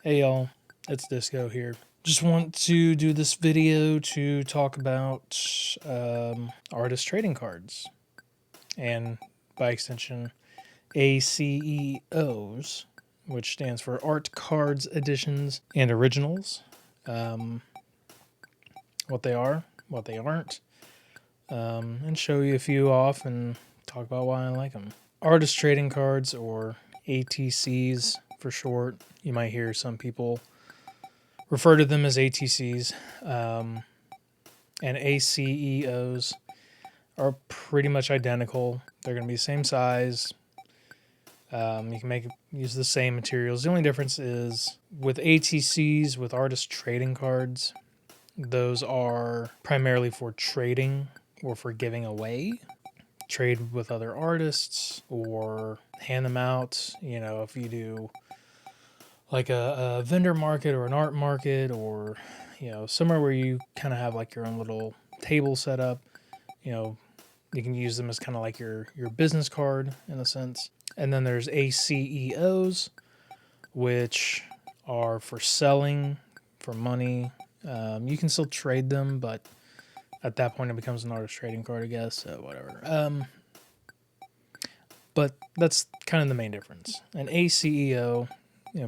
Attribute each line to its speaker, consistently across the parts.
Speaker 1: Hey y'all, it's Disco here. Just want to do this video to talk about artist trading cards and, by extension, ACEOs, which stands for Art Cards Editions and Originals. What they are, what they aren't, and show you a few off and talk about why I like them. Artist trading cards, or ATCs for short. You might hear some people refer to them as ATCs. And ACEOs are pretty much identical. They're going to be the same size. You can use the same materials. The only difference is with ATCs, with artist trading cards, those are primarily for trading or for giving away. Trade with other artists or hand them out. You know, if you do like a vendor market or an art market, or somewhere where you kind of have like your own little table set up, you can use them as kind of like your business card in a sense. And then there's ACEOs, which are for selling, for money. You can still trade them, but at that point it becomes an artist trading card, I guess. So whatever. But that's kind of the main difference. An ACEO,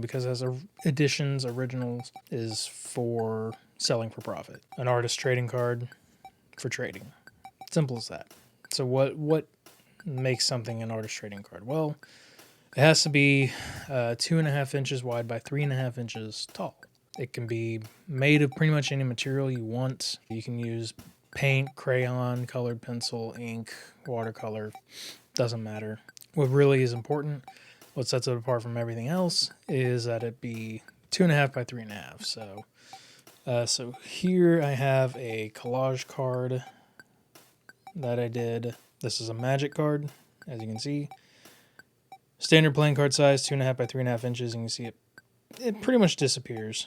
Speaker 1: because it has editions, originals, is for selling for profit. An artist trading card for trading. Simple as that. So what makes something an artist trading card? Well, it has to be 2.5 inches wide by 3.5 inches tall. It can be made of pretty much any material you want. You can use paint, crayon, colored pencil, ink, watercolor. Doesn't matter. What really is important, what sets it apart from everything else, is that it be 2.5 by 3.5. So here I have a collage card that I did. This is a magic card, as you can see. Standard playing card size, 2.5 by 3.5 inches. And you can see it pretty much disappears.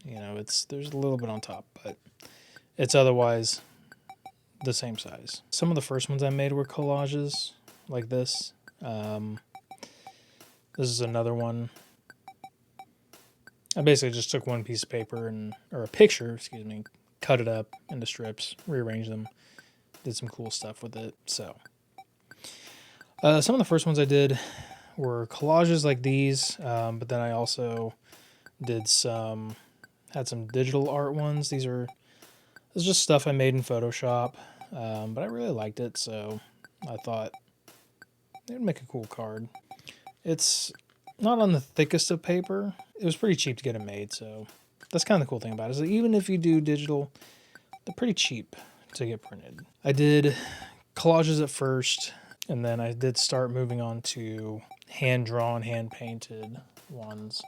Speaker 1: There's a little bit on top, but it's otherwise the same size. Some of the first ones I made were collages like this. This is another one. I basically just took one piece of paper or a picture, cut it up into strips, rearranged them, did some cool stuff with it. So, some of the first ones I did were collages like these, but then I also had some digital art ones. This is just stuff I made in Photoshop, but I really liked it, so I thought it would make a cool card. It's not on the thickest of paper. It was pretty cheap to get it made, so that's kind of the cool thing about it. Is that even if you do digital, they're pretty cheap to get printed. I did collages at first, and then I did start moving on to hand-drawn, hand-painted ones.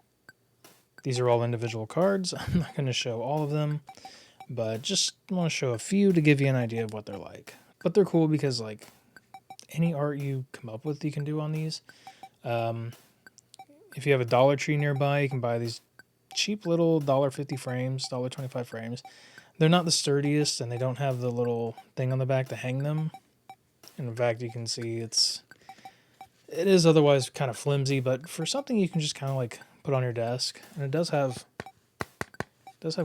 Speaker 1: These are all individual cards. I'm not going to show all of them, but just want to show a few to give you an idea of what they're like. But they're cool because, like, any art you come up with, you can do on these. If you have a Dollar Tree nearby, you can buy these cheap little $1.50 frames, $1.25 frames. They're not the sturdiest, and they don't have the little thing on the back to hang them. And in fact, you can see it is otherwise kind of flimsy, but for something you can just kind of like put on your desk, and it does have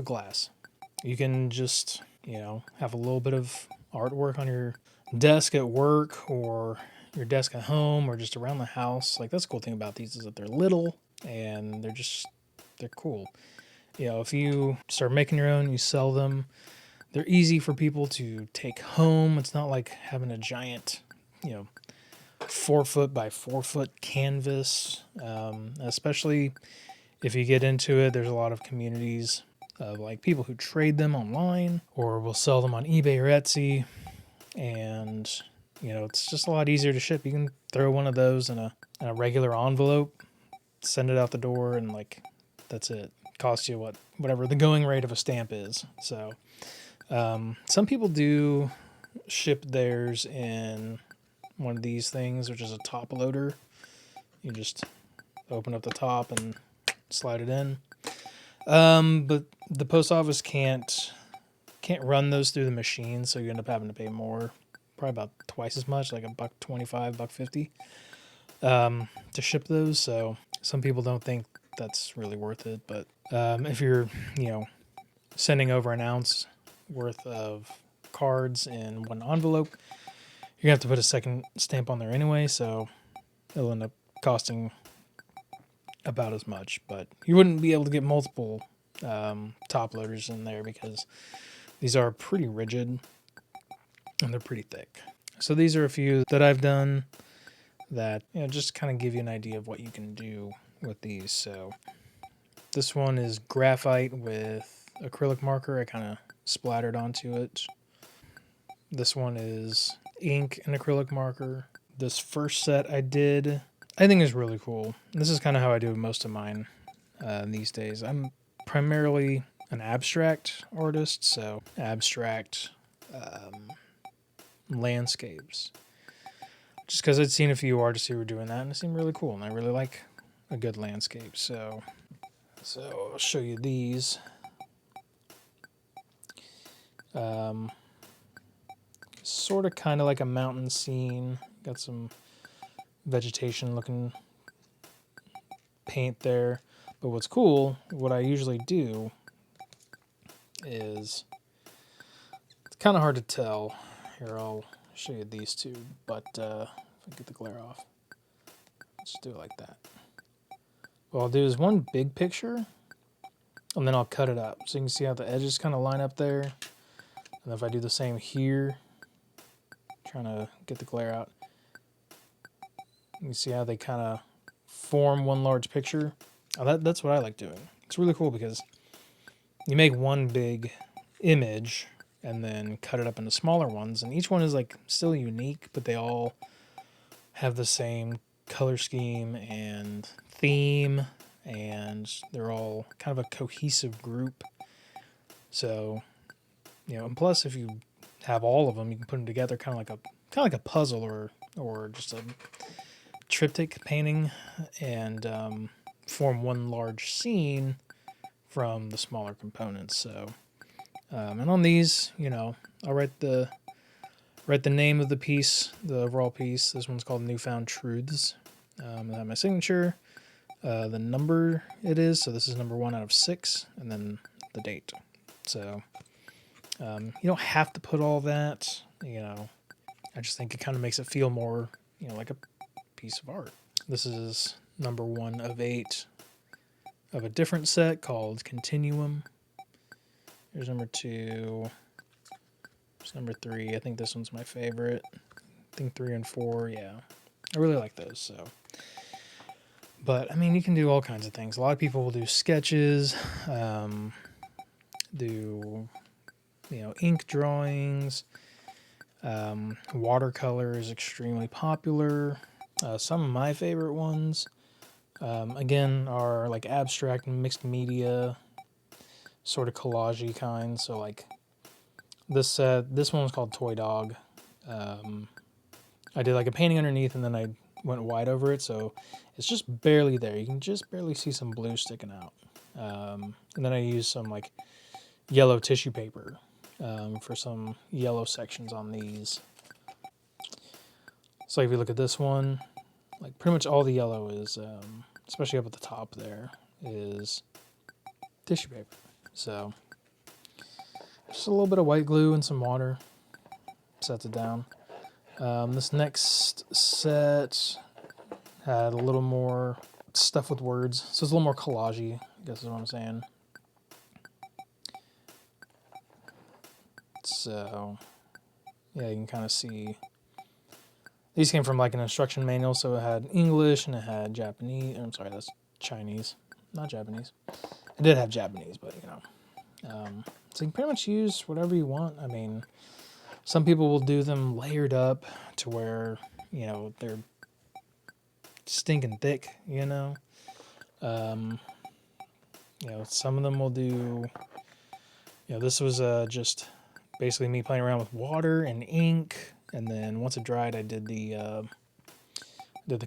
Speaker 1: glass. You can just have a little bit of artwork on your desk at work, or your desk at home, or just around the house. Like, that's the cool thing about these is that they're little and they're cool. If you start making your own, you sell them, they're easy for people to take home. It's not like having a giant 4-foot by 4-foot canvas. Especially if you get into it, there's a lot of communities of like people who trade them online or will sell them on eBay or Etsy. And, it's just a lot easier to ship. You can throw one of those in a regular envelope, send it out the door, and that's it. Costs you whatever the going rate of a stamp is. So, some people do ship theirs in one of these things, which is a top loader. You just open up the top and slide it in. But the post office can't run those through the machine, so you end up having to pay more, probably about twice as much, like $1.25, $1.50, to ship those. So some people don't think that's really worth it. But if you're, sending over an ounce worth of cards in one envelope, you're gonna have to put a second stamp on there anyway, so it'll end up costing about as much. But you wouldn't be able to get multiple top loaders in there because these are pretty rigid and they're pretty thick. So these are a few that I've done that just kind of give you an idea of what you can do with these. So this one is graphite with acrylic marker. I kind of splattered onto it. This one is ink and acrylic marker. This first set I did, I think is really cool. This is kind of how I do most of mine these days. I'm primarily an abstract artist, so abstract landscapes. Just because I'd seen a few artists who were doing that and it seemed really cool, and I really like a good landscape. So I'll show you these. Sort of kind of like a mountain scene. Got some vegetation looking paint there. But what's cool, what I usually do is, it's kind of hard to tell. Here, I'll show you these two, but if I get the glare off, let's just do it like that. What I'll do is one big picture, and then I'll cut it up. So you can see how the edges kind of line up there. And if I do the same here, trying to get the glare out, you can see how they kind of form one large picture. That's what I like doing. It's really cool because you make one big image and then cut it up into smaller ones, and each one is like still unique, but they all have the same color scheme and theme, and they're all kind of a cohesive group. So, and plus if you have all of them, you can put them together kind of like a puzzle or just a triptych painting, and form one large scene from the smaller components. So, and on these, I'll write the name of the piece, the overall piece. This one's called Newfound Truths. I have my signature, the number it is. So this is number 1 out of 6, and then the date. So you don't have to put all that. I just think it kind of makes it feel more, like a piece of art. This is number 1 of 8 of a different set called Continuum. Here's number 2. Here's number 3. I think this one's my favorite. I think 3 and 4, yeah. I really like those, so. But, you can do all kinds of things. A lot of people will do sketches, do, ink drawings. Watercolor is extremely popular. Some of my favorite ones, again, are like abstract mixed media, sort of collage-y kind. So like this one was called Toy Dog. I did like a painting underneath, and then I went wide over it, so it's just barely there. You can just barely see some blue sticking out. And then I used some like yellow tissue paper for some yellow sections on these. So if you look at this one, like pretty much all the yellow is, especially up at the top there, is tissue paper. So just a little bit of white glue and some water sets it down. This next set had a little more stuff with words, so it's a little more collage-y, I guess is what I'm saying. So, yeah, you can kind of see. These came from like an instruction manual, so it had English and it had Japanese. I'm sorry, that's Chinese, not Japanese. It did have Japanese, but so you can pretty much use whatever you want. Some people will do them layered up to where they're stinking thick. Some of them will do. This was just basically me playing around with water and ink, and then once it dried, I did the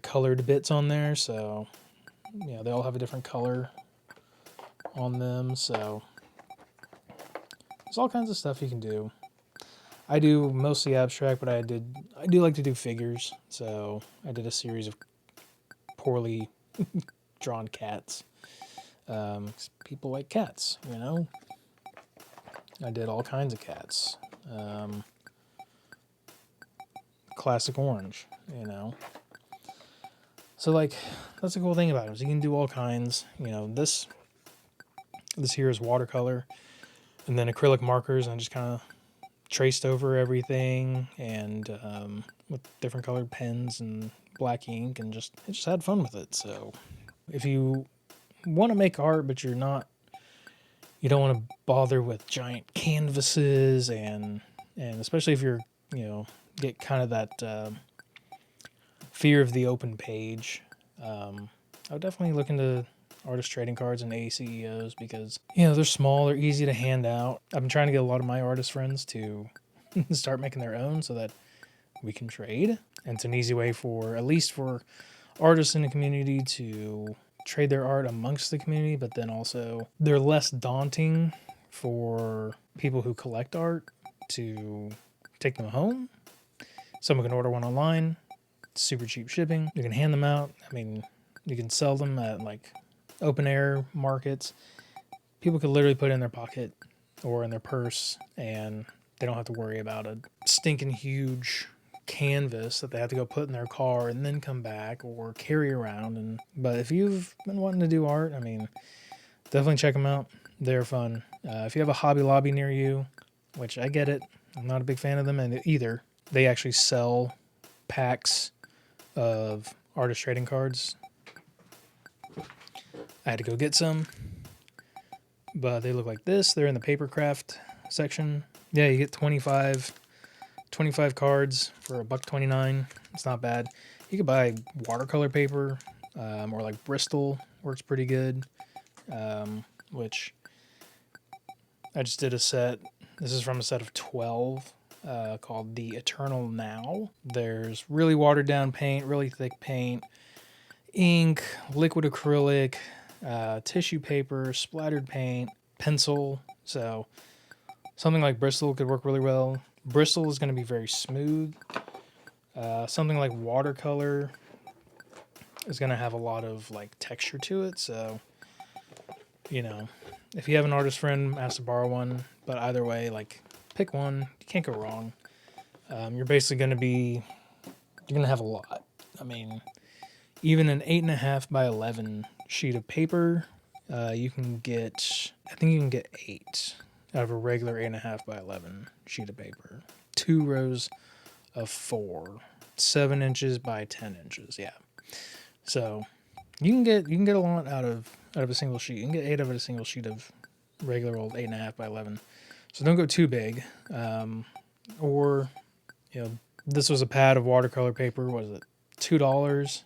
Speaker 1: colored bits on there. So they all have a different color on them. So there's all kinds of stuff you can do. I do mostly abstract, but I do like to do figures. So I did a series of poorly drawn cats. People like cats, you know. I did all kinds of cats. Classic orange, you know. So like, that's the cool thing about it, is you can do all kinds. You know, this here is watercolor, and then acrylic markers, and I just kind of traced over everything, and with different colored pens and black ink, and I just had fun with it. So if you want to make art, but you don't want to bother with giant canvases, and especially if you're, you know, get kind of that fear of the open page, I would definitely look into artist trading cards and ACEOs, because, you know, they're small, they're easy to hand out. I've been trying to get a lot of my artist friends to start making their own so that we can trade. And it's an easy way for, at least for artists in the community, to trade their art amongst the community, but then also they're less daunting for people who collect art to take them home. Someone can order one online, super cheap shipping. You can hand them out. I mean, you can sell them at like open air markets. People could literally put it in their pocket or in their purse, and they don't have to worry about a stinking huge canvas that they have to go put in their car and then come back or carry around. But if you've been wanting to do art, I mean, definitely check them out. They're fun. If you have a Hobby Lobby near you, which I get it, I'm not a big fan of them either. They actually sell packs of artist trading cards. I had to go get some, but they look like this. They're in the papercraft section. Yeah, you get 25 cards for $1.29. It's not bad. You could buy watercolor paper, or like Bristol works pretty good, which I just did a set. This is from a set of 12 called the Eternal Now. There's really watered down paint, really thick paint, ink, liquid acrylic, tissue paper, splattered paint, pencil. So something like Bristol could work really well. Bristol is going to be very smooth. Something like watercolor is going to have a lot of like texture to it. So, you know, if you have an artist friend, ask to borrow one. But either way, like, pick one. You can't go wrong. You're basically going to have a lot. I mean, even an 8.5 by 11 sheet of paper, you can get 8 out of a regular 8.5 by 11 sheet of paper. 2 rows of 4, 7 inches by 10 inches. Yeah. So you can get a lot out of a single sheet. You can get 8 out of a single sheet of regular old 8.5 by 11. So don't go too big. Or, you know, this was a pad of watercolor paper. What is it? $2.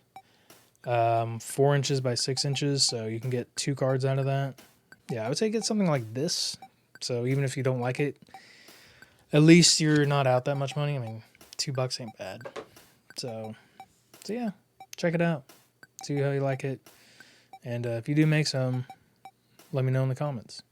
Speaker 1: 4 inches by 6 inches. So you can get 2 cards out of that. Yeah, I would say get something like this. So even if you don't like it, at least you're not out that much money. I mean, $2 ain't bad. So yeah, check it out. See how you like it. And if you do make some, let me know in the comments.